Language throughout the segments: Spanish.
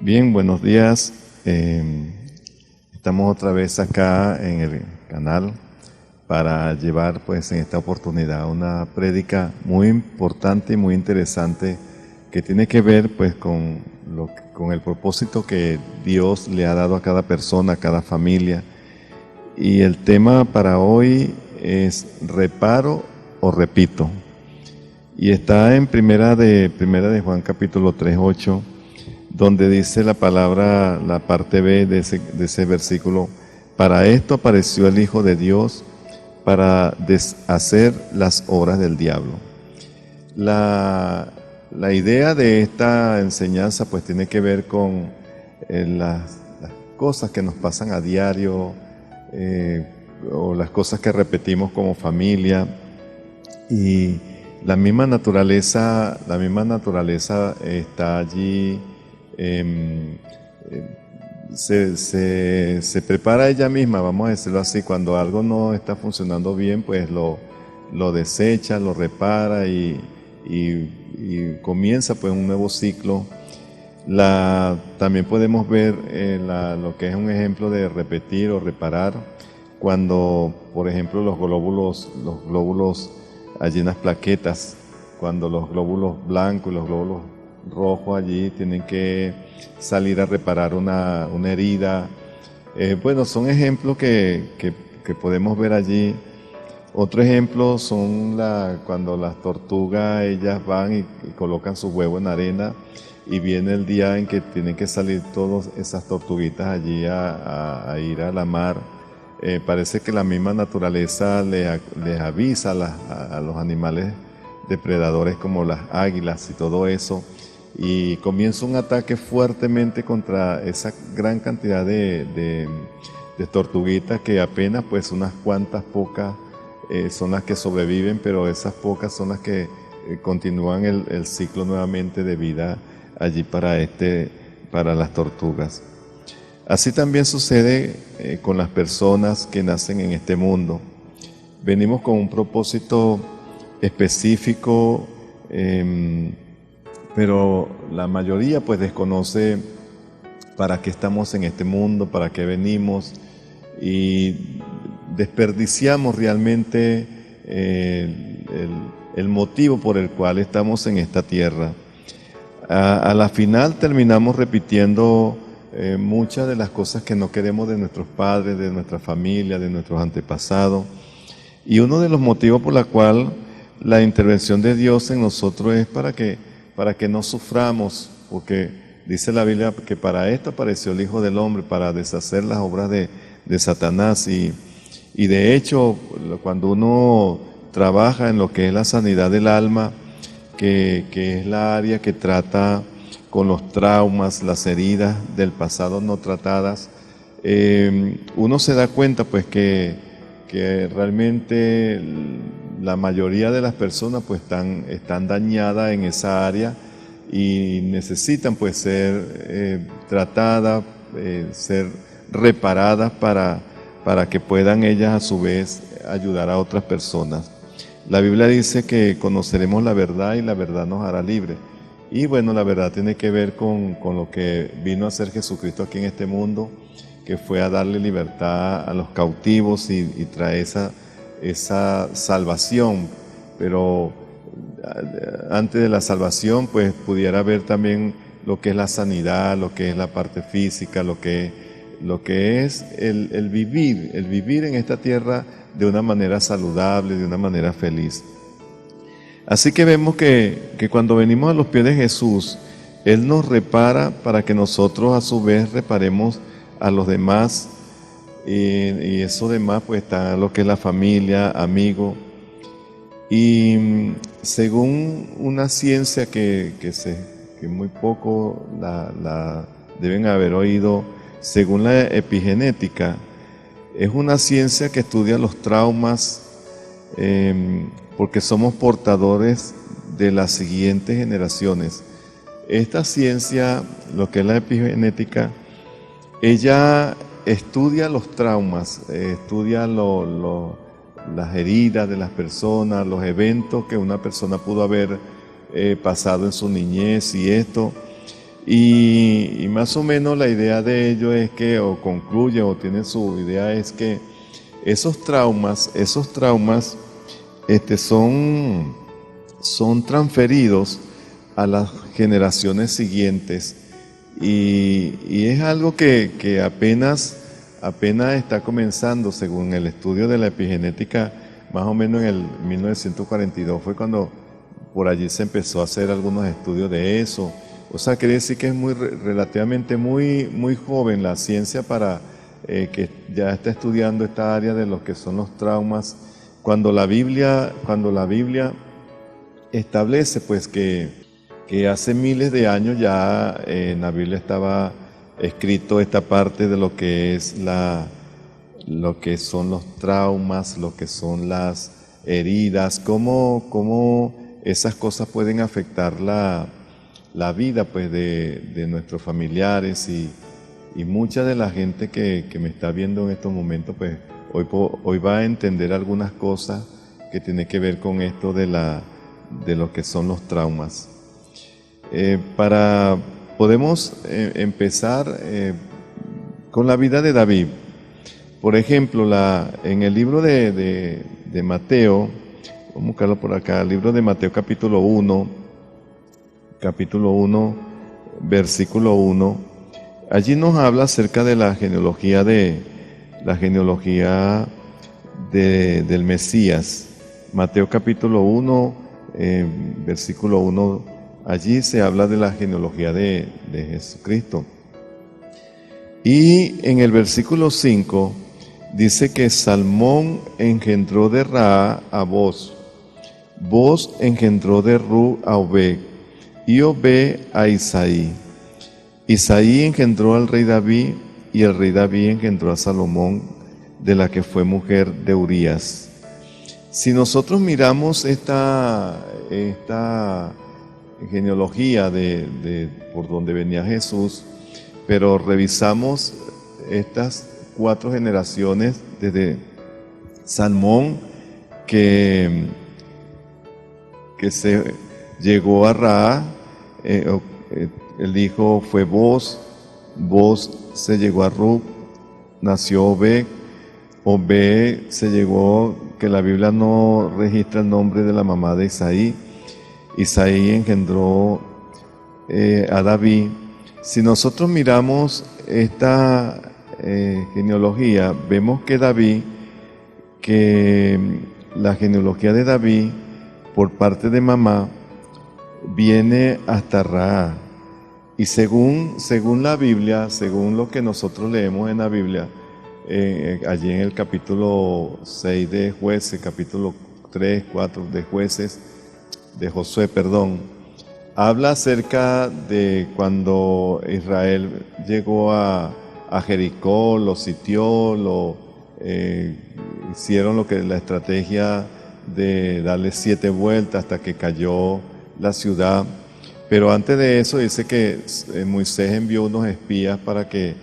Bien, buenos días. Estamos otra vez acá en el canal para llevar pues en esta oportunidad una prédica muy importante y muy interesante que tiene que ver pues con el propósito que Dios le ha dado a cada persona, a cada familia. Y el tema para hoy es reparo o repito. Y está en Primera de Juan capítulo 3:8, donde dice la palabra, la parte B de ese versículo: para esto apareció el Hijo de Dios, para deshacer las obras del diablo. La idea de esta enseñanza pues tiene que ver con las cosas que nos pasan a diario, o las cosas que repetimos como familia, y la misma naturaleza está allí. Se prepara ella misma, vamos a decirlo así. Cuando algo no está funcionando bien, pues lo desecha, lo repara y comienza pues un nuevo ciclo. También podemos ver lo que es un ejemplo de repetir o reparar, cuando por ejemplo los glóbulos, allí en las plaquetas, cuando los glóbulos blancos y los glóbulos rojos allí tienen que salir a reparar una herida. Bueno, son ejemplos que podemos ver allí. Otro ejemplo son cuando las tortugas, ellas van y colocan sus huevos en arena, y viene el día en que tienen que salir todas esas tortuguitas allí a ir a la mar. Parece que la misma naturaleza les avisa a los animales depredadores como las águilas y todo eso, y comienza un ataque fuertemente contra esa gran cantidad de tortuguitas, que apenas pues unas cuantas pocas son las que sobreviven, pero esas pocas son las que continúan el ciclo nuevamente de vida allí para las tortugas. Así también sucede con las personas que nacen en este mundo. Venimos con un propósito específico, pero la mayoría pues desconoce para qué estamos en este mundo, para qué venimos, y desperdiciamos realmente el motivo por el cual estamos en esta tierra. A la final terminamos repitiendo muchas de las cosas que no queremos de nuestros padres, de nuestra familia, de nuestros antepasados. Y uno de los motivos por la cual la intervención de Dios en nosotros es para que no suframos, porque dice la Biblia que para esto apareció el Hijo del Hombre, para deshacer las obras de Satanás. Y de hecho, cuando uno trabaja en lo que es la sanidad del alma, que es la área que trata con los traumas, las heridas del pasado no tratadas, uno se da cuenta pues que realmente la mayoría de las personas pues están dañadas en esa área y necesitan pues ser tratadas, ser reparadas para que puedan ellas a su vez ayudar a otras personas. La Biblia dice que conoceremos la verdad y la verdad nos hará libres. Y bueno, la verdad tiene que ver con lo que vino a hacer Jesucristo aquí en este mundo, que fue a darle libertad a los cautivos y traer esa salvación. Pero antes de la salvación pues pudiera haber también lo que es la sanidad, lo que es la parte física, lo que es el vivir en esta tierra de una manera saludable, de una manera feliz. Así que vemos que cuando venimos a los pies de Jesús, Él nos repara para que nosotros a su vez reparemos a los demás, y eso demás pues está lo que es la familia, amigos. Y según una ciencia que muy poco la deben haber oído, según la epigenética, es una ciencia que estudia los traumas, porque somos portadores de las siguientes generaciones. Esta ciencia, lo que es la epigenética, ella estudia los traumas, estudia las heridas de las personas, los eventos que una persona pudo haber pasado en su niñez y esto. Y más o menos la idea de ello es que, o concluye, o tiene su idea, es que esos traumas son transferidos a las generaciones siguientes y es algo que apenas está comenzando, según el estudio de la epigenética, más o menos en el 1942 fue cuando por allí se empezó a hacer algunos estudios de eso. O sea, quiere decir que es relativamente muy joven la ciencia para que ya está estudiando esta área de lo que son los traumas. Cuando la Biblia establece pues que hace miles de años ya en la Biblia estaba escrito esta parte de lo que es lo que son los traumas, lo que son las heridas, cómo esas cosas pueden afectar la vida pues de nuestros familiares y mucha de la gente que me está viendo en estos momentos pues hoy va a entender algunas cosas que tienen que ver con esto de lo que son los traumas. Podemos empezar con la vida de David. Por ejemplo, en el libro de Mateo, vamos a buscarlo por acá, el libro de Mateo capítulo 1, versículo 1, allí nos habla acerca de la genealogía del Mesías. Mateo capítulo 1, versículo 1, allí se habla de la genealogía de Jesucristo. Y en el versículo 5 dice que Salmón engendró de Raa a Boz, Boz engendró de Ru a Obed, y Obed a Isaí. Isaí engendró al rey David, y el rey David engendró a Salomón, de la que fue mujer de Urías. Si nosotros miramos esta genealogía por donde venía Jesús, pero revisamos estas 4 generaciones desde Salmón, que se llegó a Raa, el hijo fue Boz, Boz se llegó a Rub, nació Obed, Obed se llegó, que la Biblia no registra el nombre de la mamá de Isaí, Isaí engendró a David. Si nosotros miramos esta genealogía, vemos que la genealogía de David por parte de mamá viene hasta Raa. Y según la Biblia, según lo que nosotros leemos en la Biblia, allí en el capítulo 6 de Jueces, capítulo 3, 4 de Jueces, de Josué, habla acerca de cuando Israel llegó a Jericó, lo sitió, hicieron la estrategia de darle 7 vueltas hasta que cayó la ciudad. Pero antes de eso dice que Moisés envió unos espías para que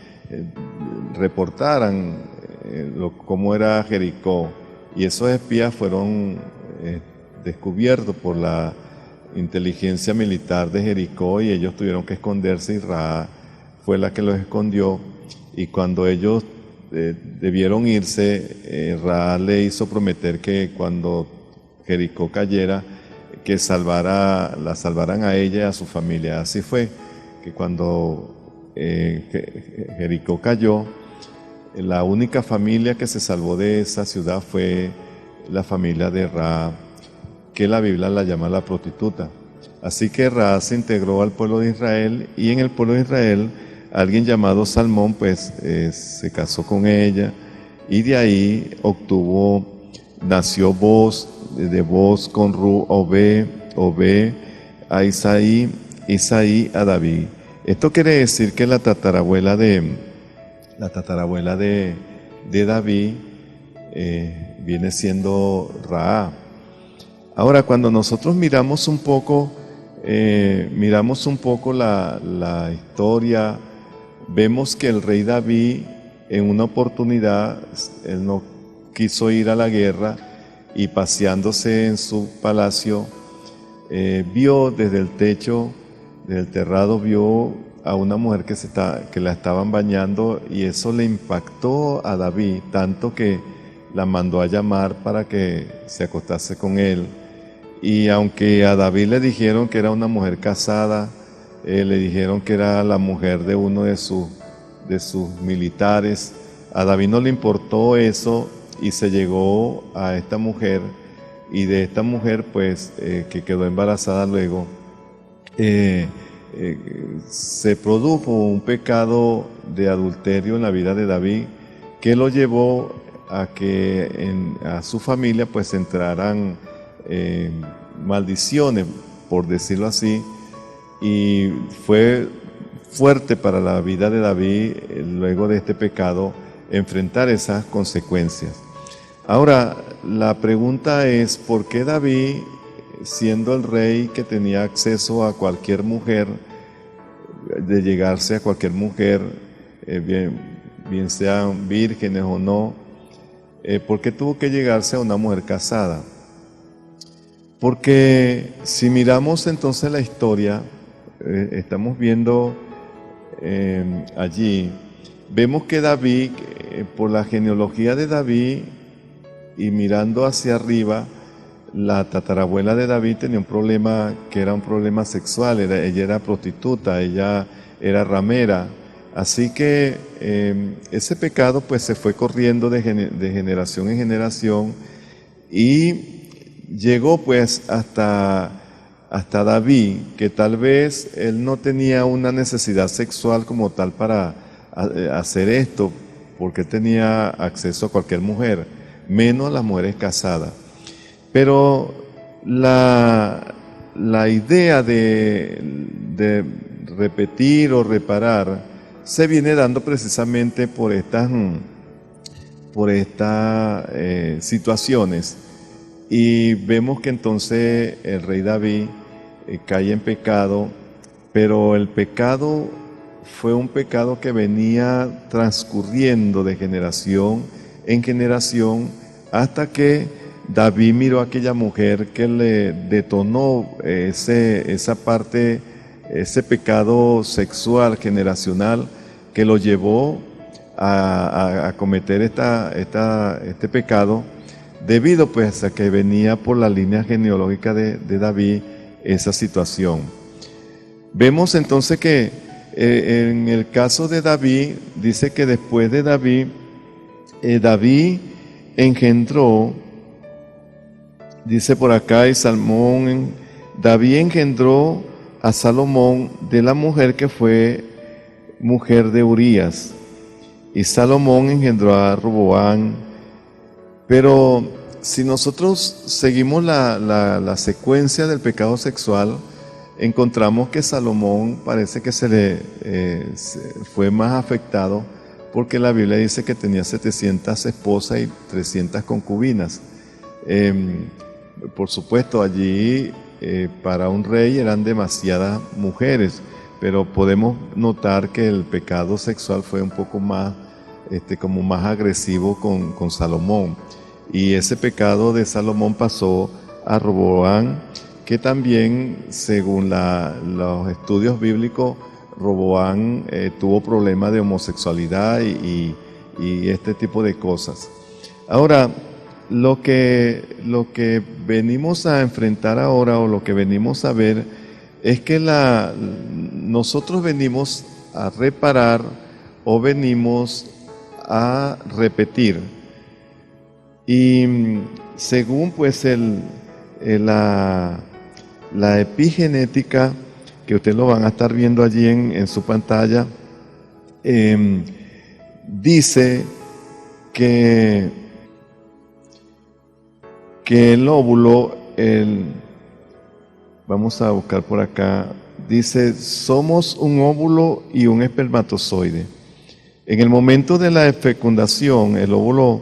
reportaran cómo era Jericó. Y esos espías fueron descubiertos por la inteligencia militar de Jericó y ellos tuvieron que esconderse y Raa fue la que los escondió. Y cuando ellos debieron irse, Raa le hizo prometer que cuando Jericó cayera, que la salvaran a ella y a su familia. Así fue, que cuando Jericó cayó, la única familia que se salvó de esa ciudad fue la familia de Raa, que la Biblia la llama la prostituta. Así que Raa se integró al pueblo de Israel y en el pueblo de Israel alguien llamado Salmón pues se casó con ella y de ahí nació Boz, de Boz con Ru, Obed a Isaí, Isaí a David. Esto quiere decir que la tatarabuela de David viene siendo Raa. Ahora, cuando nosotros miramos un poco la historia, vemos que el rey David en una oportunidad, él no quiso ir a la guerra y paseándose en su palacio, vio desde el techo, desde el terrado, vio a una mujer que la estaban bañando, y eso le impactó a David, tanto que la mandó a llamar para que se acostase con él. Y aunque a David le dijeron que era una mujer casada, le dijeron que era la mujer de uno de sus militares, a David no le importó eso y se llegó a esta mujer, y de esta mujer pues que quedó embarazada luego, se produjo un pecado de adulterio en la vida de David, que lo llevó a que a su familia pues entraran maldiciones, por decirlo así, y fue fuerte para la vida de David luego de este pecado enfrentar esas consecuencias. Ahora, la pregunta es, ¿por qué David, siendo el rey que tenía acceso a cualquier mujer, de llegarse a cualquier mujer, bien sean vírgenes o no, por qué tuvo que llegarse a una mujer casada? Porque si miramos entonces la historia, estamos viendo allí, vemos que David, por la genealogía de David, y mirando hacia arriba, la tatarabuela de David tenía un problema que era un problema sexual, ella era prostituta, ella era ramera, así que ese pecado pues se fue corriendo de generación en generación, y llegó pues hasta David, que tal vez él no tenía una necesidad sexual como tal para hacer esto, porque tenía acceso a cualquier mujer, menos a las mujeres casadas. Pero la idea de repetir o reparar se viene dando precisamente por estas situaciones. Y vemos que entonces el rey David cae en pecado, pero el pecado fue un pecado que venía transcurriendo de generación en generación, hasta que David miró a aquella mujer que le detonó esa parte, ese pecado sexual generacional que lo llevó a cometer este pecado, debido pues a que venía por la línea genealógica de David esa situación. Vemos entonces que en el caso de David, dice que después de David, David engendró, dice por acá, y Salmón, David engendró a Salomón de la mujer que fue mujer de Urías, y Salomón engendró a Roboam. Pero si nosotros seguimos la secuencia del pecado sexual, encontramos que Salomón parece que fue más afectado, porque la Biblia dice que tenía 700 esposas y 300 concubinas. Por supuesto, allí para un rey eran demasiadas mujeres, pero podemos notar que el pecado sexual fue un poco más, como más agresivo con Salomón. Y ese pecado de Salomón pasó a Roboam, que también, según los estudios bíblicos, Roboam tuvo problemas de homosexualidad y este tipo de cosas. Ahora, lo que venimos a enfrentar ahora, o lo que venimos a ver, es que nosotros venimos a reparar o venimos a repetir. Y según pues la epigenética, que ustedes lo van a estar viendo allí en su pantalla, dice que el óvulo, vamos a buscar por acá, dice, somos un óvulo y un espermatozoide. En el momento de la fecundación, el óvulo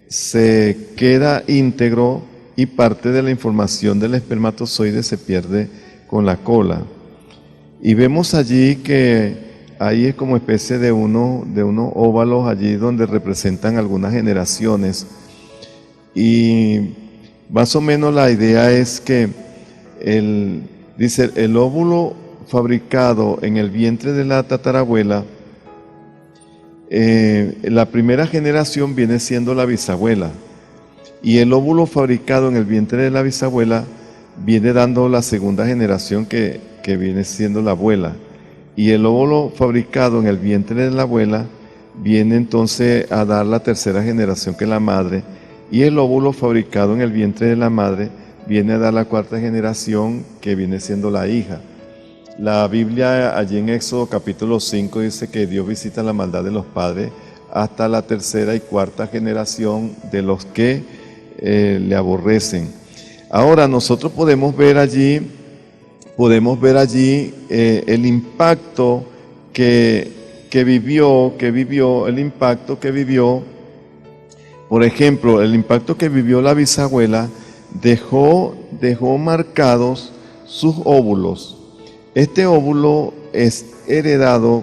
se queda íntegro, y parte de la información del espermatozoide se pierde con la cola. Y vemos allí que ahí es como especie de unos óvalos allí donde representan algunas generaciones. Y más o menos la idea es que dice, el óvulo fabricado en el vientre de la tatarabuela, la primera generación viene siendo la bisabuela, y el óvulo fabricado en el vientre de la bisabuela viene dando la segunda generación que viene siendo la abuela, y el óvulo fabricado en el vientre de la abuela viene entonces a dar la tercera generación, que es la madre, y el óvulo fabricado en el vientre de la madre viene a dar la cuarta generación, que viene siendo la hija. La Biblia allí en Éxodo capítulo 5 dice que Dios visita la maldad de los padres hasta la tercera y cuarta generación de los que le aborrecen. Ahora nosotros podemos ver allí el impacto que vivió, por ejemplo, el impacto que vivió la bisabuela dejó marcados sus óvulos. Este óvulo es heredado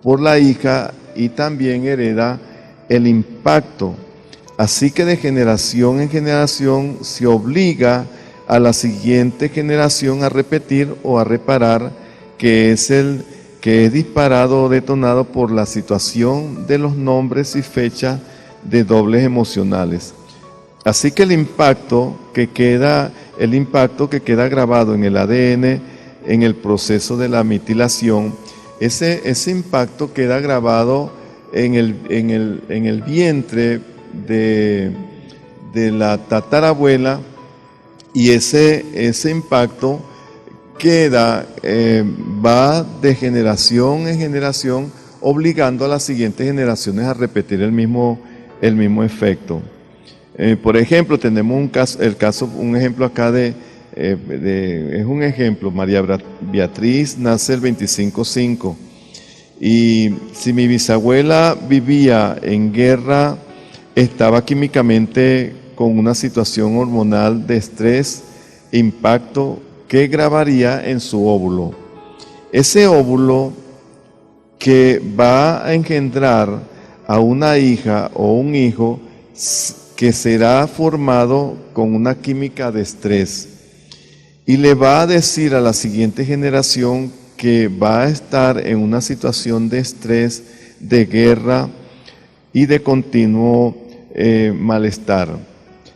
por la hija y también hereda el impacto. Así que de generación en generación se obliga a la siguiente generación a repetir o a reparar, que es disparado o detonado por la situación de los nombres y fechas de dobles emocionales. Así que el impacto que queda grabado en el ADN en el proceso de la metilación, ese impacto queda grabado en el vientre de la tatarabuela, y ese impacto va de generación en generación, obligando a las siguientes generaciones a repetir el mismo efecto. Por ejemplo, tenemos un ejemplo acá es un ejemplo. María Beatriz nace el 25/5, y si mi bisabuela vivía en guerra, estaba químicamente con una situación hormonal de estrés e impacto que grabaría en su óvulo. Ese óvulo que va a engendrar a una hija o un hijo que será formado con una química de estrés, y le va a decir a la siguiente generación que va a estar en una situación de estrés, de guerra y de continuo malestar.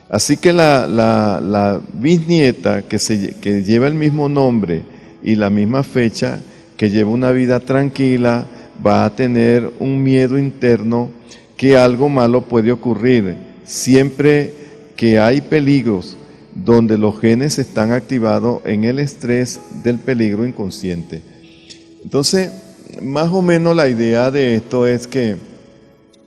Así que la bisnieta que lleva el mismo nombre y la misma fecha, que lleva una vida tranquila, va a tener un miedo interno que algo malo puede ocurrir. Siempre que hay peligros donde los genes están activados en el estrés del peligro inconsciente. Entonces, más o menos la idea de esto es que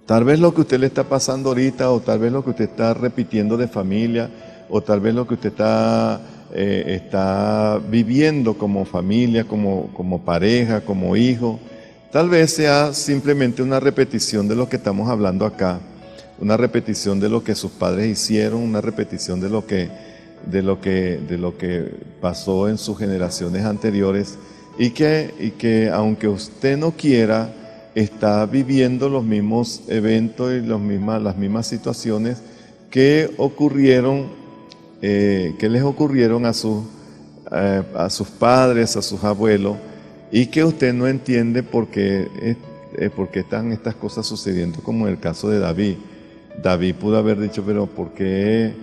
tal vez lo que usted le está pasando ahorita, o tal vez lo que usted está repitiendo de familia, o tal vez lo que usted está viviendo como familia, como pareja, como hijo, tal vez sea simplemente una repetición de lo que estamos hablando acá, una repetición de lo que sus padres hicieron, una repetición de lo que pasó en sus generaciones anteriores, y que aunque usted no quiera, está viviendo los mismos eventos y las mismas situaciones que les ocurrieron a sus padres, a sus abuelos, y que usted no entiende por qué están estas cosas sucediendo, como en el caso de David. David pudo haber dicho, pero ¿por qué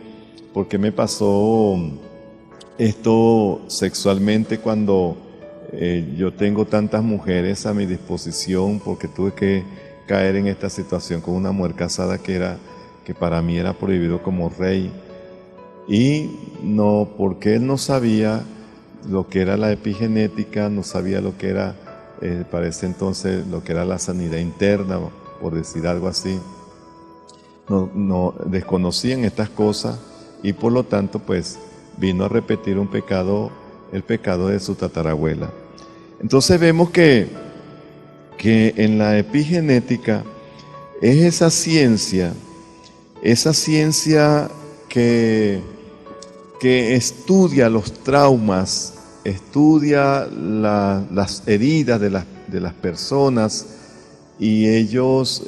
me pasó esto sexualmente cuando yo tengo tantas mujeres a mi disposición? Porque tuve que caer en esta situación con una mujer casada que para mí era prohibido como rey. Y no, porque él no sabía lo que era la epigenética, no sabía lo que era, para ese entonces, lo que era la sanidad interna, por decir algo así. No desconocían estas cosas, y por lo tanto pues vino a repetir el pecado de su tatarabuela. Entonces vemos que en la epigenética es esa ciencia que estudia los traumas, estudia las heridas de las personas, y ellos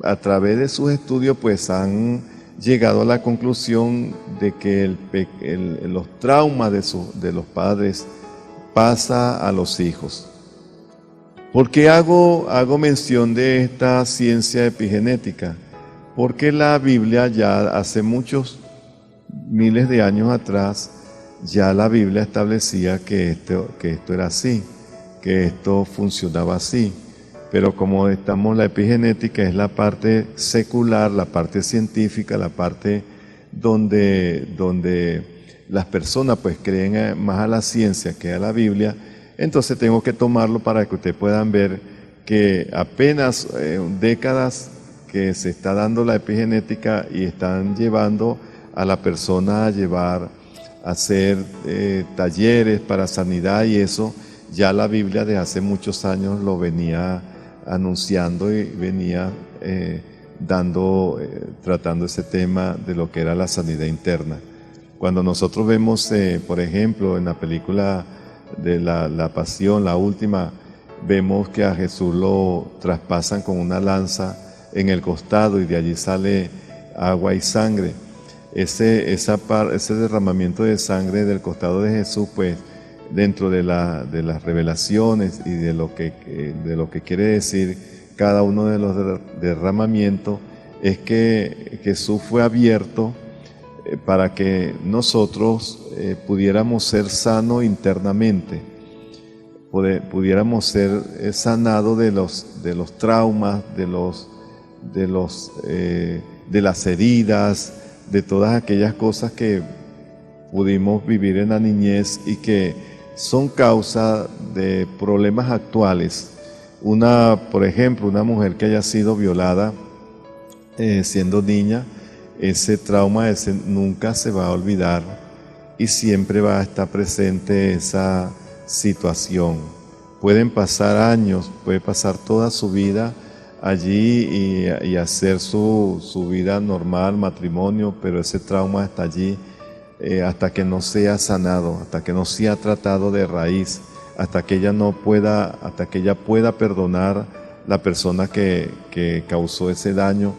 a través de sus estudios pues han llegado a la conclusión de que los traumas de los padres pasa a los hijos. ¿Por qué hago mención de esta ciencia epigenética? Porque la Biblia ya hace muchos miles de años atrás, ya la Biblia establecía que esto era así, que esto funcionaba así. Pero como la epigenética es la parte secular, la parte científica, la parte donde las personas pues creen más a la ciencia que a la Biblia, entonces tengo que tomarlo para que ustedes puedan ver que apenas décadas que se está dando la epigenética y están llevando a la persona a hacer talleres para sanidad, y eso ya la Biblia de hace muchos años lo venía anunciando y venía tratando ese tema de lo que era la sanidad interna. Cuando nosotros vemos, por ejemplo, en la película de la Pasión, la última, vemos que a Jesús lo traspasan con una lanza en el costado y de allí sale agua y sangre. Ese derramamiento de sangre del costado de Jesús, pues dentro de las revelaciones y de lo que quiere decir cada uno de los derramamientos, es que Jesús fue abierto para que nosotros pudiéramos ser sanos internamente, pudiéramos ser sanados de los traumas, de las heridas, de todas aquellas cosas que pudimos vivir en la niñez y que son causa de problemas actuales. Por ejemplo, una mujer que haya sido violada siendo niña, ese trauma nunca se va a olvidar y siempre va a estar presente esa situación. Pueden pasar años, puede pasar toda su vida allí y hacer su vida normal, matrimonio, pero ese trauma está allí hasta que no sea sanado, hasta que no sea tratado de raíz, hasta que ella pueda perdonar la persona que causó ese daño.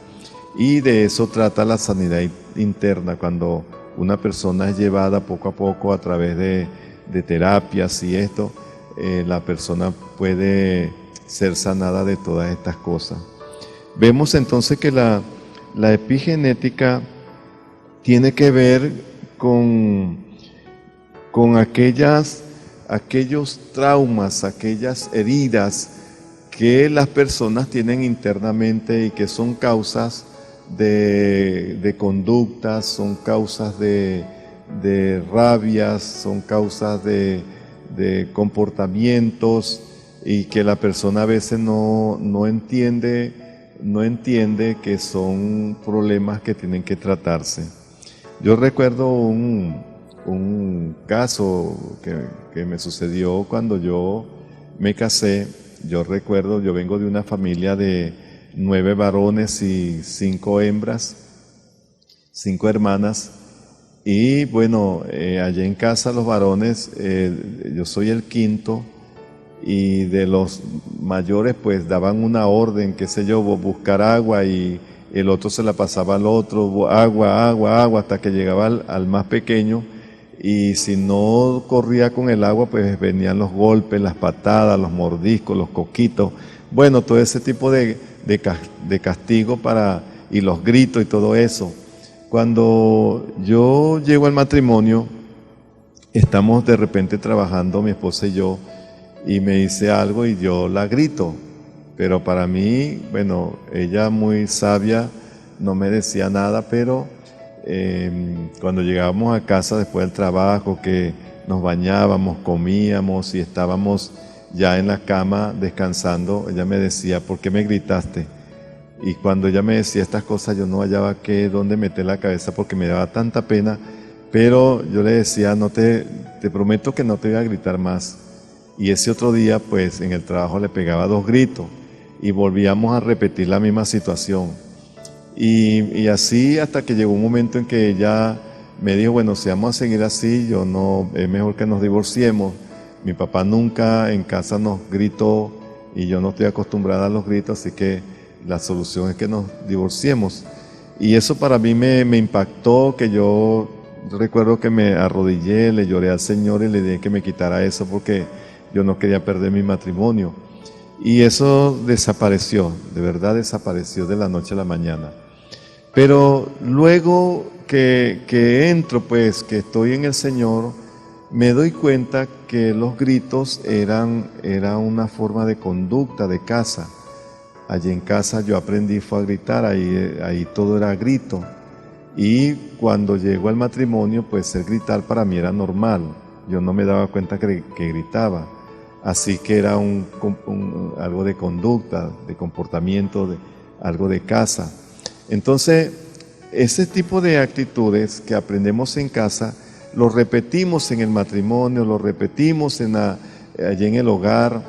Y de eso trata la sanidad interna, cuando una persona es llevada poco a poco a través de terapias y esto, la persona puede ser sanada de todas estas cosas. Vemos entonces que la epigenética tiene que ver con aquellos traumas, aquellas heridas que las personas tienen internamente y que son causas de conductas, son causas de rabias, son causas de comportamientos, y que la persona a veces no entiende que son problemas que tienen que tratarse. Yo recuerdo un caso que me sucedió cuando yo me casé. Yo vengo de una familia de 9 varones y 5 hembras, 5 hermanas. Y bueno, allá en casa los varones, yo soy el quinto, y de los mayores pues daban una orden, qué sé yo, buscar agua, y el otro se la pasaba al otro, agua, hasta que llegaba al más pequeño, y si no corría con el agua pues venían los golpes, las patadas, los mordiscos, los coquitos, bueno, todo ese tipo de castigo y los gritos y todo eso. Cuando yo llego al matrimonio, estamos de repente trabajando mi esposa y yo, y me dice algo y yo la grito, pero para mí, bueno, ella muy sabia no me decía nada, pero cuando llegábamos a casa después del trabajo, que nos bañábamos, comíamos y estábamos ya en la cama descansando, ella me decía, ¿por qué me gritaste? Y cuando ella me decía estas cosas, yo no hallaba dónde meter la cabeza, porque me daba tanta pena, pero yo le decía, te prometo que no te voy a gritar más. Y ese otro día, pues en el trabajo le pegaba 2 gritos y volvíamos a repetir la misma situación. Y así hasta que llegó un momento en que ella me dijo, bueno, si vamos a seguir así, es mejor que nos divorciemos. Mi papá nunca en casa nos gritó y yo no estoy acostumbrada a los gritos, así que la solución es que nos divorciemos. Y eso para mí me impactó, que yo recuerdo que me arrodillé, le lloré al Señor y le dije que me quitara eso porque yo no quería perder mi matrimonio. Y eso desapareció, de verdad desapareció de la noche a la mañana. Pero luego que entro, pues, que estoy en el Señor, me doy cuenta que los gritos era una forma de conducta de casa. Allí en casa yo aprendí fue a gritar, ahí todo era grito. Y cuando llego al matrimonio, pues el gritar para mí era normal. Yo no me daba cuenta que gritaba. Así que era algo de conducta, de comportamiento, algo de casa. Entonces, ese tipo de actitudes que aprendemos en casa, lo repetimos en el matrimonio, lo repetimos allí en el hogar,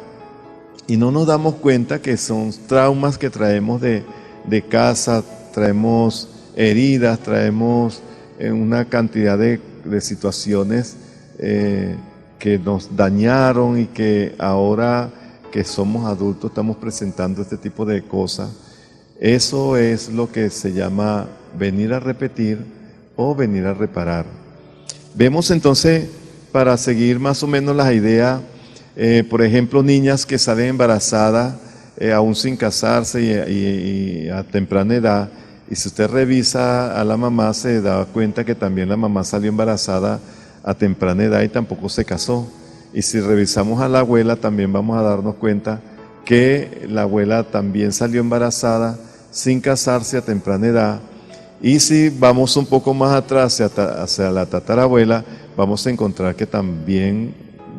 y no nos damos cuenta que son traumas que traemos de casa, traemos heridas, traemos una cantidad de situaciones que nos dañaron y que ahora que somos adultos estamos presentando este tipo de cosas. Eso es lo que se llama venir a repetir o venir a reparar. Vemos entonces, para seguir más o menos las ideas, por ejemplo, niñas que salen embarazadas aún sin casarse y a temprana edad, y si usted revisa a la mamá se da cuenta que también la mamá salió embarazada a temprana edad y tampoco se casó. Y si revisamos a la abuela también vamos a darnos cuenta que la abuela también salió embarazada sin casarse a temprana edad. Y si vamos un poco más atrás hacia la tatarabuela, vamos a encontrar que también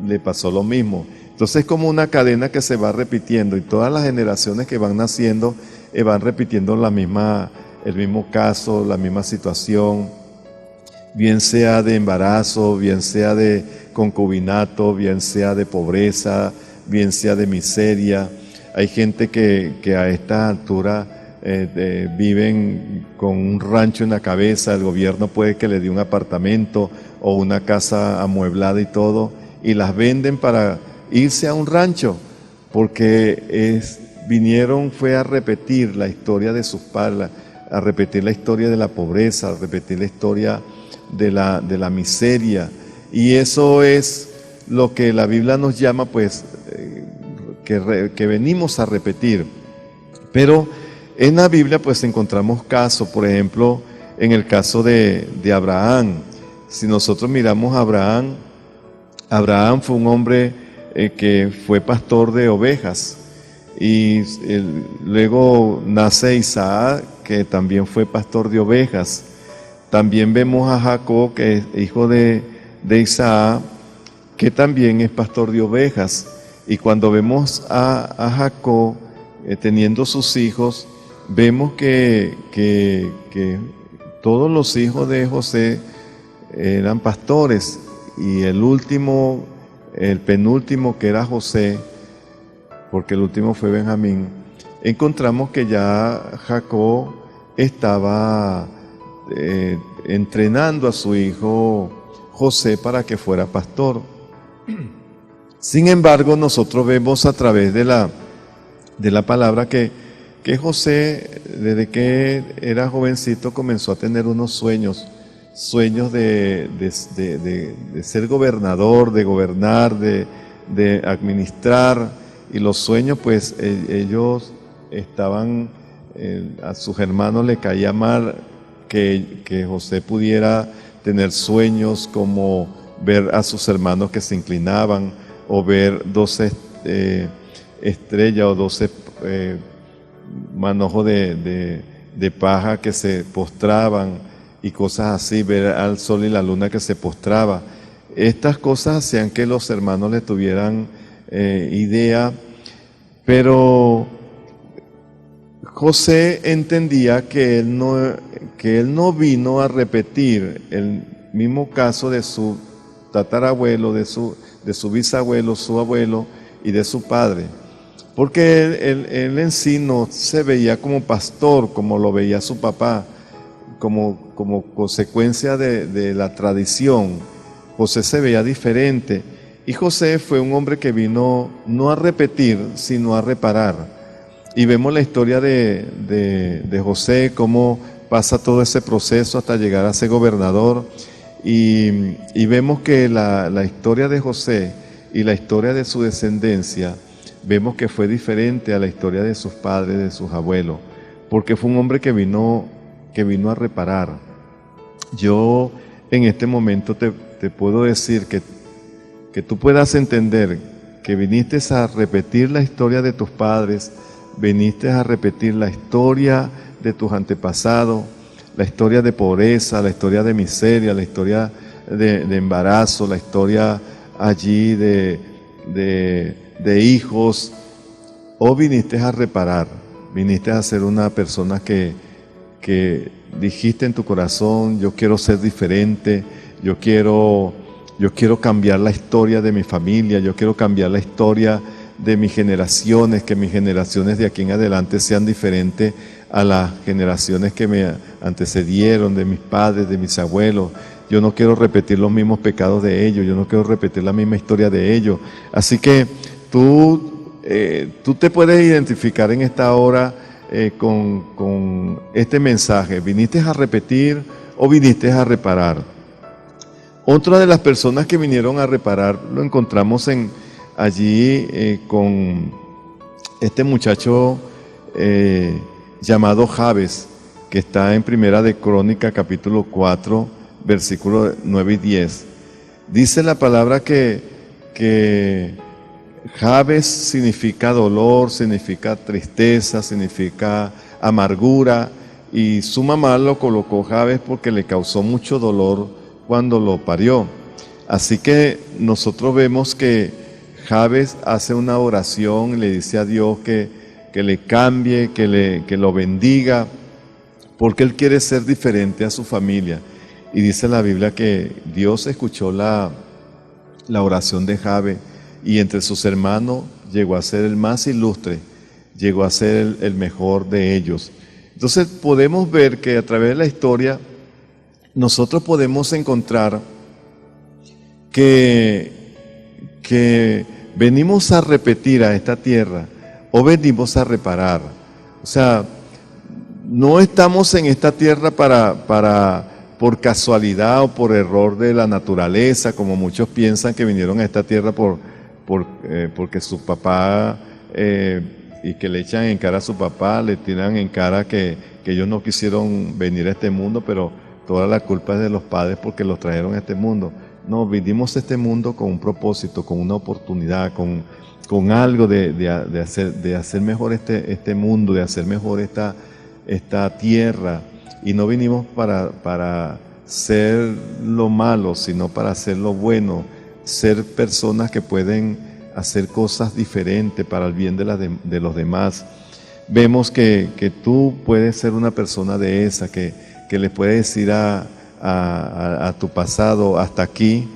le pasó lo mismo. Entonces es como una cadena que se va repitiendo y todas las generaciones que van naciendo van repitiendo el mismo caso, la misma situación, bien sea de embarazo, bien sea de concubinato, bien sea de pobreza, bien sea de miseria. Hay gente que a esta altura viven con un rancho en la cabeza, el gobierno puede que le dé un apartamento o una casa amueblada y todo, y las venden para irse a un rancho, porque vinieron fue a repetir la historia de sus padres, a repetir la historia de la pobreza, a repetir la historia de la miseria, y eso es lo que la Biblia nos llama, pues, que venimos a repetir. Pero en la Biblia pues encontramos casos, por ejemplo, en el caso de Abraham. Si nosotros miramos a Abraham fue un hombre que fue pastor de ovejas, y luego nace Isaac, que también fue pastor de ovejas. También vemos a Jacob, que es hijo de Isaac, que también es pastor de ovejas. Y cuando vemos a Jacob teniendo sus hijos, vemos que todos los hijos de José eran pastores, y el penúltimo, que era José, porque el último fue Benjamín, encontramos que ya Jacob estaba entrenando a su hijo José para que fuera pastor. Sin embargo, nosotros vemos a través de la palabra que José, desde que era jovencito, comenzó a tener unos sueños de ser gobernador, de gobernar, de administrar, y los sueños, pues ellos estaban, a sus hermanos le caía mal que José pudiera tener sueños como ver a sus hermanos que se inclinaban, o ver 12 estrellas o 12 manojos de paja que se postraban y cosas así, ver al sol y la luna que se postraba. Estas cosas hacían que los hermanos le tuvieran idea, pero José entendía que él no vino a repetir el mismo caso de su tatarabuelo, de su bisabuelo, su abuelo y de su padre, porque él en sí no se veía como pastor como lo veía su papá, como consecuencia de la tradición. José se veía diferente, y José fue un hombre que vino no a repetir, sino a reparar. Y vemos la historia de José, cómo pasa todo ese proceso hasta llegar a ser gobernador, y vemos que la historia de José y la historia de su descendencia, vemos que fue diferente a la historia de sus padres, de sus abuelos, porque fue un hombre que vino a reparar. Yo en este momento te puedo decir que tú puedas entender que viniste a repetir la historia de tus padres, viniste a repetir la historia de tus antepasados, la historia de pobreza, la historia de miseria, la historia de embarazo, la historia allí de hijos, o viniste a reparar, viniste a ser una persona que dijiste en tu corazón: yo quiero ser diferente, yo quiero cambiar la historia de mi familia, yo quiero cambiar la historia de mis generaciones, que mis generaciones de aquí en adelante sean diferentes a las generaciones que me antecedieron, de mis padres, de mis abuelos. Yo no quiero repetir los mismos pecados de ellos, yo no quiero repetir la misma historia de ellos. Así que tú te puedes identificar en esta hora con este mensaje. ¿Viniste a repetir o viniste a reparar? Otra de las personas que vinieron a reparar lo encontramos allí con este muchacho llamado Jabes, que está en Primera de Crónica, capítulo 4, versículos 9 y 10. Dice la palabra que Jabes significa dolor, significa tristeza, significa amargura, y su mamá lo colocó Jabes porque le causó mucho dolor cuando lo parió. Así que nosotros vemos que Jabes hace una oración y le dice a Dios que le cambie, que lo bendiga, porque él quiere ser diferente a su familia. Y dice la Biblia que Dios escuchó la oración de Jabes, y entre sus hermanos llegó a ser el más ilustre, llegó a ser el mejor de ellos. Entonces podemos ver que a través de la historia nosotros podemos encontrar que venimos a repetir a esta tierra o venimos a reparar. O sea, no estamos en esta tierra por casualidad o por error de la naturaleza, como muchos piensan que vinieron a esta tierra porque su papá, y que le echan en cara a su papá, le tiran en cara que ellos no quisieron venir a este mundo, pero toda la culpa es de los padres porque los trajeron a este mundo. No, vinimos a este mundo con un propósito, con una oportunidad, con algo de hacer mejor este mundo, de hacer mejor esta tierra. Y no vinimos para ser lo malo, sino para hacer lo bueno, ser personas que pueden hacer cosas diferentes para el bien de los demás. Vemos que tú puedes ser una persona de esa, que le puedes decir a tu pasado: hasta aquí,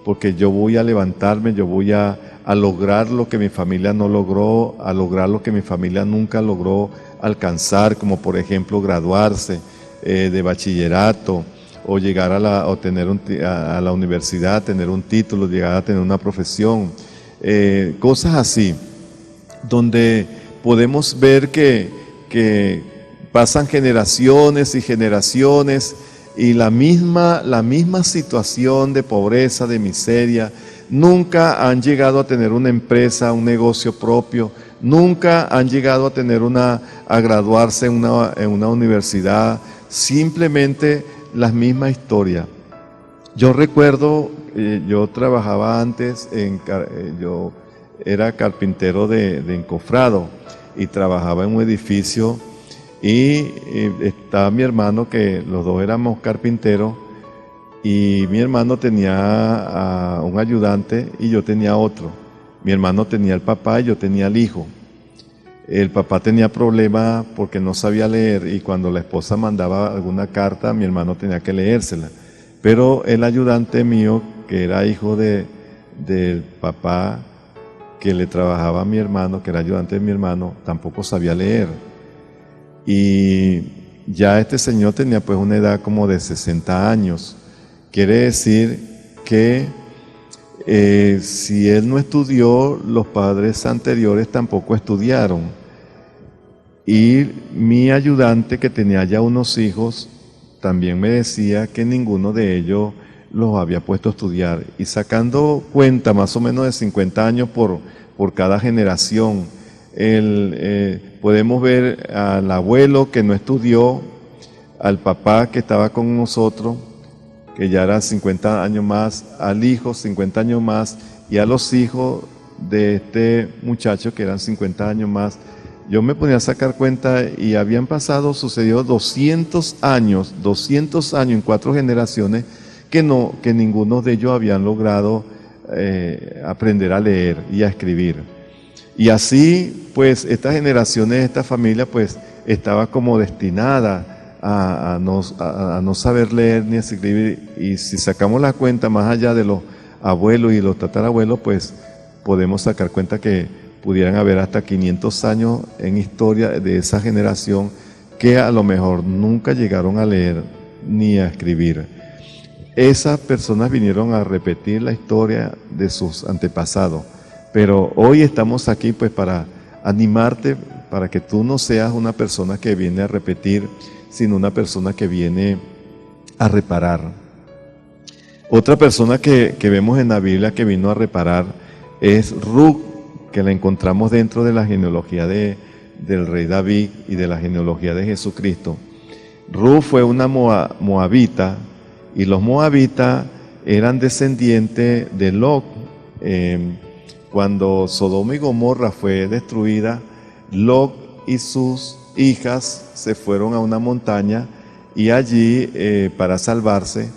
porque yo voy a levantarme, yo voy a lograr lo que mi familia no logró, a lograr lo que mi familia nunca logró alcanzar, como por ejemplo graduarse de bachillerato, o llegar a la universidad, tener un título, llegar a tener una profesión, cosas así, donde podemos ver que pasan generaciones y generaciones, y la misma situación de pobreza, de miseria. Nunca han llegado a tener una empresa, un negocio propio, nunca han llegado a graduarse en una universidad, simplemente la misma historia. Yo recuerdo, yo trabajaba antes, yo era carpintero de encofrado, y trabajaba en un edificio, y estaba mi hermano, que los dos éramos carpinteros, y mi hermano tenía a un ayudante y yo tenía otro. Mi hermano tenía el papá y yo tenía el hijo. El papá tenía problemas porque no sabía leer, y cuando la esposa mandaba alguna carta, mi hermano tenía que leérsela. Pero el ayudante mío, que era hijo del papá que le trabajaba a mi hermano, que era ayudante de mi hermano, tampoco sabía leer. Y ya este señor tenía pues una edad como de 60 años. Quiere decir que si él no estudió, los padres anteriores tampoco estudiaron. Y mi ayudante, que tenía ya unos hijos, también me decía que ninguno de ellos los había puesto a estudiar. Y sacando cuenta más o menos de 50 años por cada generación, podemos ver al abuelo que no estudió, al papá que estaba con nosotros, que ya era 50 años más, al hijo 50 años más, y a los hijos de este muchacho que eran 50 años más. Yo me ponía a sacar cuenta y habían sucedido 200 años en 4 generaciones que ninguno de ellos habían logrado aprender a leer y a escribir. Y así, pues, estas generaciones, esta familia, pues, estaba como destinada a no saber leer ni escribir. Y si sacamos la cuenta más allá de los abuelos y los tatarabuelos, pues, podemos sacar cuenta que pudieran haber hasta 500 años en historia de esa generación que a lo mejor nunca llegaron a leer ni a escribir. Esas personas vinieron a repetir la historia de sus antepasados, pero hoy estamos aquí pues para animarte, para que tú no seas una persona que viene a repetir, sino una persona que viene a reparar. Otra persona que vemos en la Biblia que vino a reparar es Ruth, que la encontramos dentro de la genealogía del rey David y de la genealogía de Jesucristo. Ruth fue una moabita, y los moabitas eran descendientes de Lot. Cuando Sodoma y Gomorra fue destruida, Lot y sus hijas se fueron a una montaña y allí para salvarse,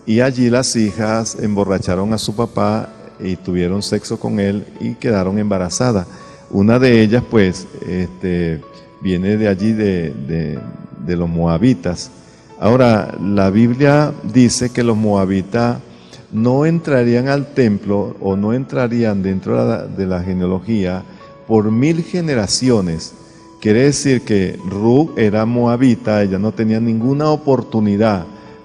y allí las hijas emborracharon a su papá y tuvieron sexo con él y quedaron embarazadas. Una de ellas pues viene de allí de los moabitas. Ahora, la Biblia dice que los moabitas no entrarían al templo o no entrarían dentro de la genealogía por 1000 generaciones. Quiere decir que Ruth era moabita, ella no tenía ninguna oportunidad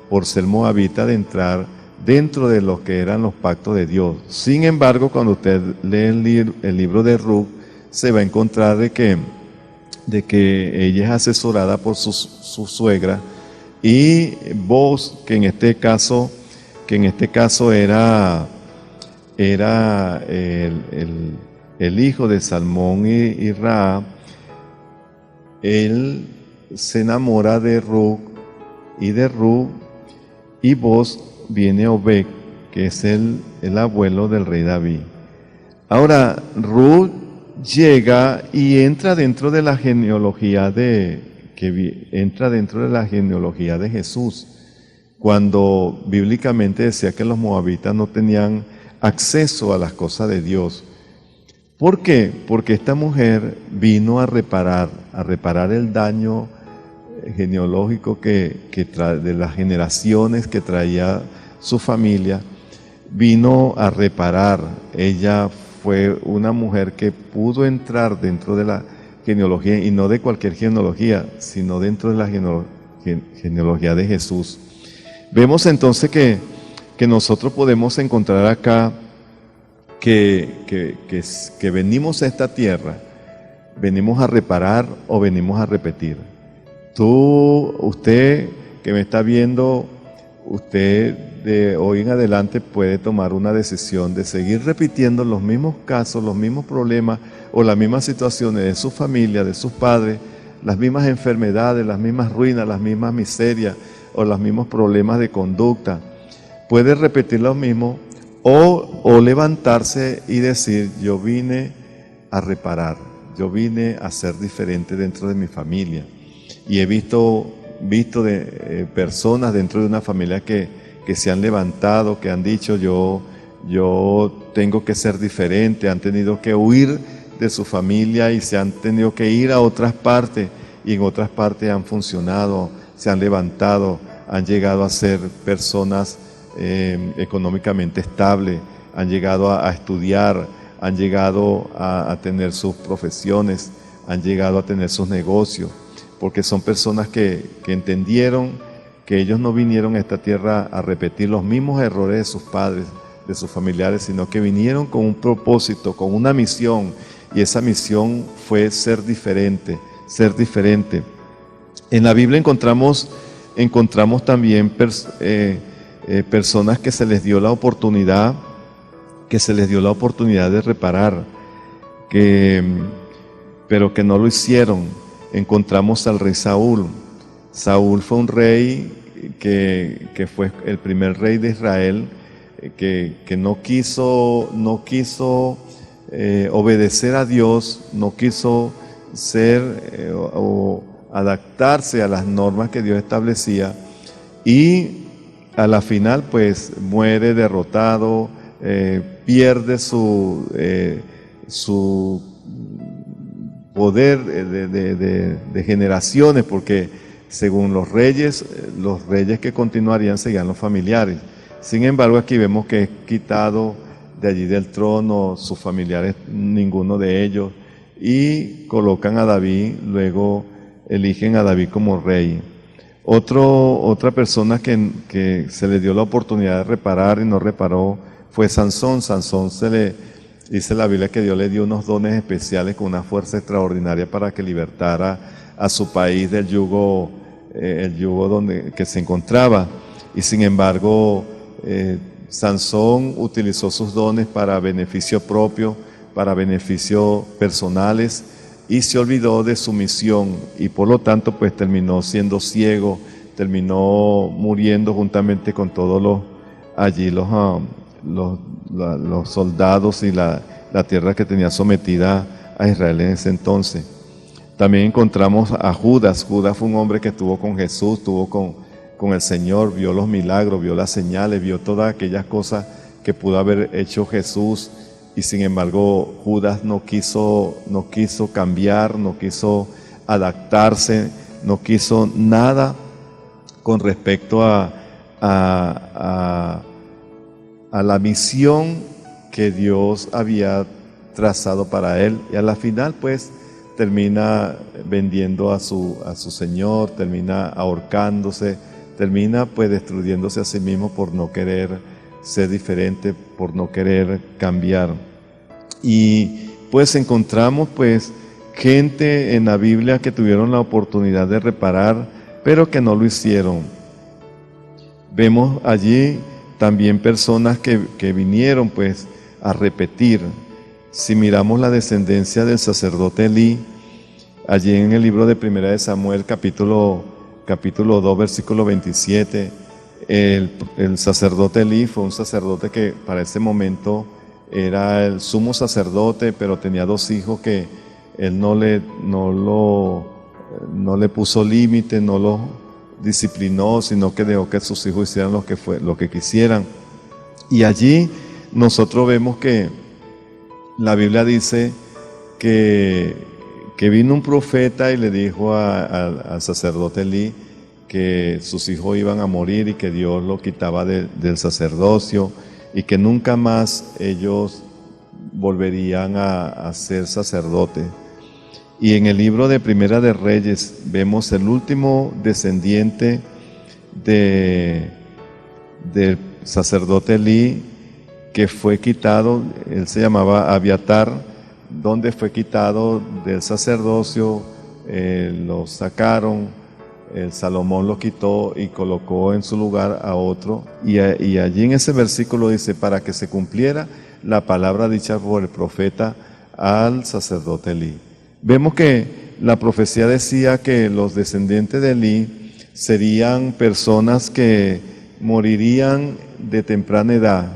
por ser moabita de entrar dentro de lo que eran los pactos de Dios. Sin embargo, cuando usted lee el libro de Ruth, se va a encontrar de que ella es asesorada por su suegra, y Boaz, que en este caso era el hijo de Salmón y Rahab, él se enamora de Ruth, y Boaz viene Obed, que es el abuelo del rey David. Ahora, Ruth llega y entra dentro de la genealogía de Jesús, cuando bíblicamente decía que los moabitas no tenían acceso a las cosas de Dios. ¿Por qué? Porque esta mujer vino a reparar el daño genealógico de las generaciones que traía su familia. Vino a reparar. Ella fue una mujer que pudo entrar dentro de la genealogía, y no de cualquier genealogía, sino dentro de la genealogía de Jesús. Vemos entonces que nosotros podemos encontrar acá que venimos a esta tierra, venimos a reparar o venimos a repetir. Usted que me está viendo, usted de hoy en adelante puede tomar una decisión de seguir repitiendo los mismos casos, los mismos problemas o las mismas situaciones de su familia, de sus padres, las mismas enfermedades, las mismas ruinas, las mismas miserias o los mismos problemas de conducta. Puede repetir lo mismo o levantarse y decir: yo vine a reparar, yo vine a ser diferente dentro de mi familia. Y he visto de personas dentro de una familia que se han levantado, que han dicho: yo tengo que ser diferente. Han tenido que huir de su familia y se han tenido que ir a otras partes, y en otras partes han funcionado, se han levantado, han llegado a ser personas económicamente estables, han llegado a estudiar, han llegado a tener sus profesiones, han llegado a tener sus negocios, porque son personas que entendieron que ellos no vinieron a esta tierra a repetir los mismos errores de sus padres, de sus familiares, sino que vinieron con un propósito, con una misión, y esa misión fue ser diferente, ser diferente. En la Biblia encontramos también personas que se les dio la oportunidad, de reparar, pero que no lo hicieron. Encontramos al rey Saúl. Saúl fue un rey que fue el primer rey de Israel, que no quiso obedecer a Dios, no quiso ser o adaptarse a las normas que Dios establecía, y a la final pues muere derrotado, pierde su poder de generaciones, porque según los reyes que continuarían serían los familiares. Sin embargo, aquí vemos que es quitado de allí del trono, sus familiares, ninguno de ellos, y colocan a David, luego eligen a David como rey. Otra persona que se le dio la oportunidad de reparar y no reparó fue Sansón. Sansón dice la Biblia que Dios le dio unos dones especiales con una fuerza extraordinaria para que libertara a su país del yugo, el yugo que se encontraba. Y sin embargo, Sansón utilizó sus dones para beneficio propio, para beneficios personales, y se olvidó de su misión, y por lo tanto pues terminó siendo ciego, terminó muriendo juntamente con todos los soldados y la tierra que tenía sometida a Israel en ese entonces. También encontramos a Judas. Judas fue un hombre que estuvo con Jesús, estuvo con el Señor, vio los milagros, vio las señales, vio todas aquellas cosas que pudo haber hecho Jesús, y sin embargo Judas no quiso cambiar, no quiso adaptarse, no quiso nada con respecto a la misión que Dios había trazado para él, y a la final pues termina vendiendo a su Señor, termina ahorcándose, termina pues destruyéndose a sí mismo por no querer ser diferente, por no querer cambiar. Y pues encontramos pues gente en la Biblia que tuvieron la oportunidad de reparar, pero que no lo hicieron. Vemos allí también personas que vinieron pues a repetir. Si miramos la descendencia del sacerdote Elí, allí en el libro de Primera de Samuel, capítulo 2, versículo 27, el sacerdote Elí fue un sacerdote que para ese momento era el sumo sacerdote, pero tenía 2 hijos que él no le puso límite, no los disciplinó, sino que dejó que sus hijos hicieran lo que quisieran. Y allí nosotros vemos que la Biblia dice que vino un profeta y le dijo al sacerdote Elí que sus hijos iban a morir y que Dios lo quitaba del sacerdocio, y que nunca más ellos volverían a ser sacerdotes. Y en el libro de Primera de Reyes vemos el último descendiente del sacerdote Elí, que fue quitado. Él se llamaba Abiatar, donde fue quitado del sacerdocio, lo sacaron, Salomón lo quitó y colocó en su lugar a otro, y allí en ese versículo dice, para que se cumpliera la palabra dicha por el profeta al sacerdote Elí. Vemos que la profecía decía que los descendientes de Elí serían personas que morirían de temprana edad.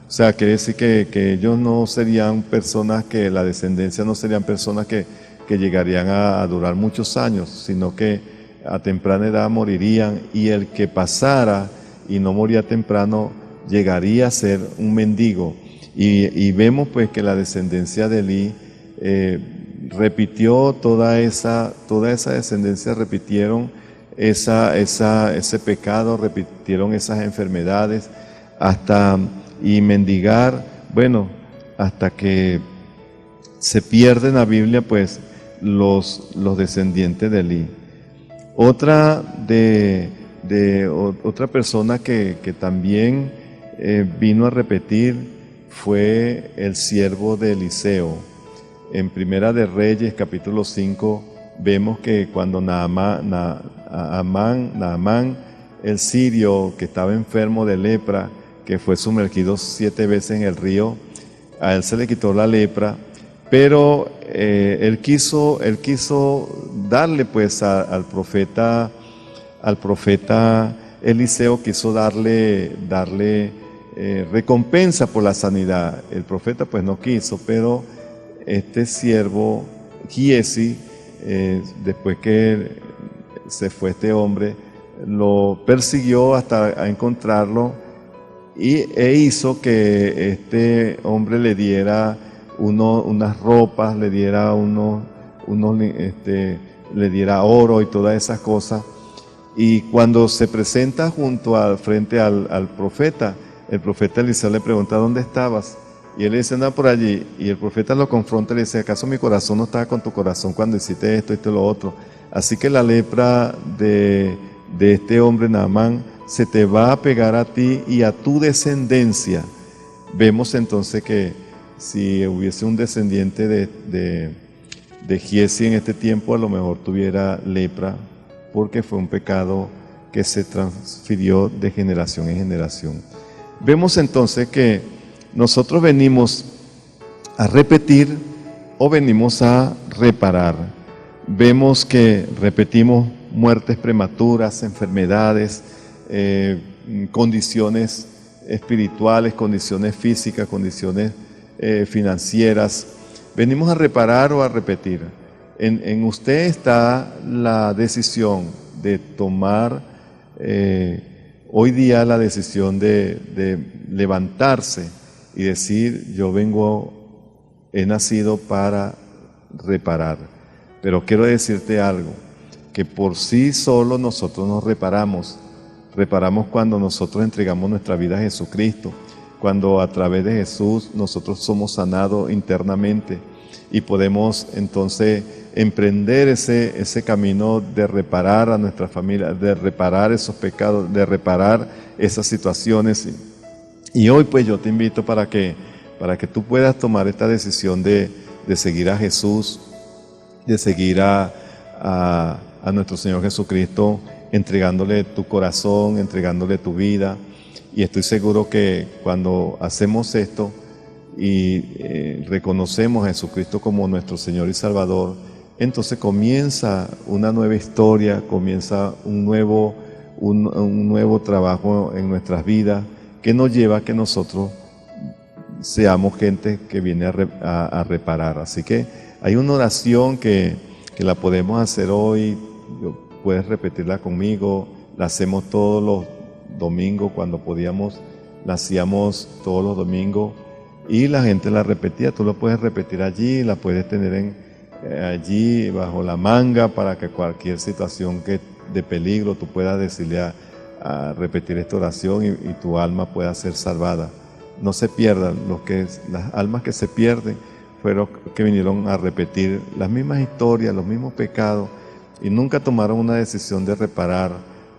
O sea, quiere decir que ellos no serían personas, que la descendencia no serían personas que llegarían a durar muchos años, sino que a temprana edad morirían, y el que pasara y no moría temprano llegaría a ser un mendigo. Y vemos pues que la descendencia de Elí repitió toda esa descendencia, repitieron ese pecado, repitieron esas enfermedades, y mendigar, bueno, hasta que se pierde en la Biblia pues los descendientes de Elí. Otra persona que también vino a repetir fue el siervo de Eliseo. En Primera de Reyes, capítulo 5, vemos que cuando Naamán el sirio que estaba enfermo de lepra, que fue sumergido 7 veces en el río, a él se le quitó la lepra, pero él quiso darle pues al profeta Eliseo, quiso darle recompensa por la sanidad. El profeta pues no quiso, pero este siervo Giesi, después que se fue este hombre, lo persiguió hasta encontrarlo e hizo que este hombre le diera unas ropas, le diera le diera oro y todas esas cosas. Y cuando se presenta frente al profeta, el profeta Eliseo le pregunta: ¿dónde estabas? Y él le dice: anda por allí. Y el profeta lo confronta y le dice: ¿acaso mi corazón no estaba con tu corazón cuando hiciste esto y lo otro? Así que la lepra de este hombre Naamán se te va a pegar a ti y a tu descendencia. Vemos entonces que si hubiese un descendiente de Giesi en este tiempo, a lo mejor tuviera lepra, porque fue un pecado que se transfirió de generación en generación. Vemos entonces que nosotros venimos a repetir o venimos a reparar. Vemos que repetimos muertes prematuras, enfermedades, condiciones espirituales, condiciones físicas, condiciones financieras. Venimos a reparar o a repetir. En usted está la decisión de tomar hoy día la decisión de levantarse y decir: yo he nacido para reparar. Pero quiero decirte algo, que por sí solo nosotros nos reparamos. Reparamos cuando nosotros entregamos nuestra vida a Jesucristo, cuando a través de Jesús nosotros somos sanados internamente y podemos entonces emprender ese camino de reparar a nuestra familia, de reparar esos pecados, de reparar esas situaciones. Y hoy pues yo te invito para que tú puedas tomar esta decisión de seguir a Jesús, de seguir a nuestro Señor Jesucristo, entregándole tu corazón, entregándole tu vida. Y estoy seguro que cuando hacemos esto y reconocemos a Jesucristo como nuestro Señor y Salvador, entonces comienza una nueva historia, comienza un nuevo trabajo en nuestras vidas, que nos lleva a que nosotros seamos gente que viene a reparar. Así que hay una oración que la podemos hacer hoy. Puedes repetirla conmigo. La hacemos todos los domingos cuando podíamos. La hacíamos todos los domingos y la gente la repetía. Tú lo puedes repetir allí, la puedes tener allí bajo la manga, para que cualquier situación de peligro tú puedas decirle a repetir esta oración y tu alma pueda ser salvada. No se pierdan. Las almas que se pierden fueron que vinieron a repetir las mismas historias, los mismos pecados, y nunca tomaron una decisión de reparar,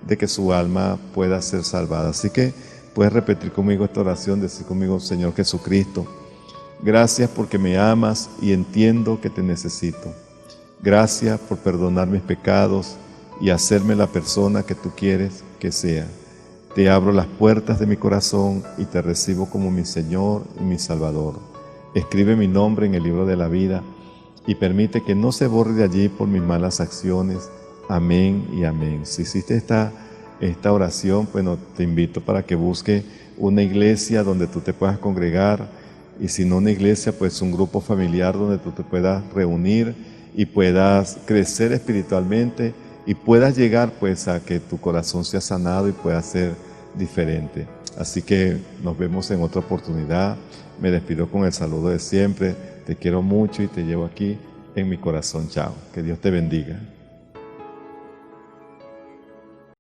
de que su alma pueda ser salvada. Así que puedes repetir conmigo esta oración, decir conmigo: Señor Jesucristo, gracias porque me amas y entiendo que te necesito. Gracias por perdonar mis pecados y hacerme la persona que tú quieres que sea. Te abro las puertas de mi corazón y te recibo como mi Señor y mi Salvador. Escribe mi nombre en el libro de la vida y permite que no se borre de allí por mis malas acciones. Amén y amén. Si hiciste esta oración, bueno, te invito para que busques una iglesia donde tú te puedas congregar, y si no una iglesia, pues un grupo familiar donde tú te puedas reunir y puedas crecer espiritualmente y puedas llegar pues a que tu corazón sea sanado y pueda ser diferente. Así que nos vemos en otra oportunidad. Me despido con el saludo de siempre. Te quiero mucho y te llevo aquí en mi corazón. Chao. Que Dios te bendiga.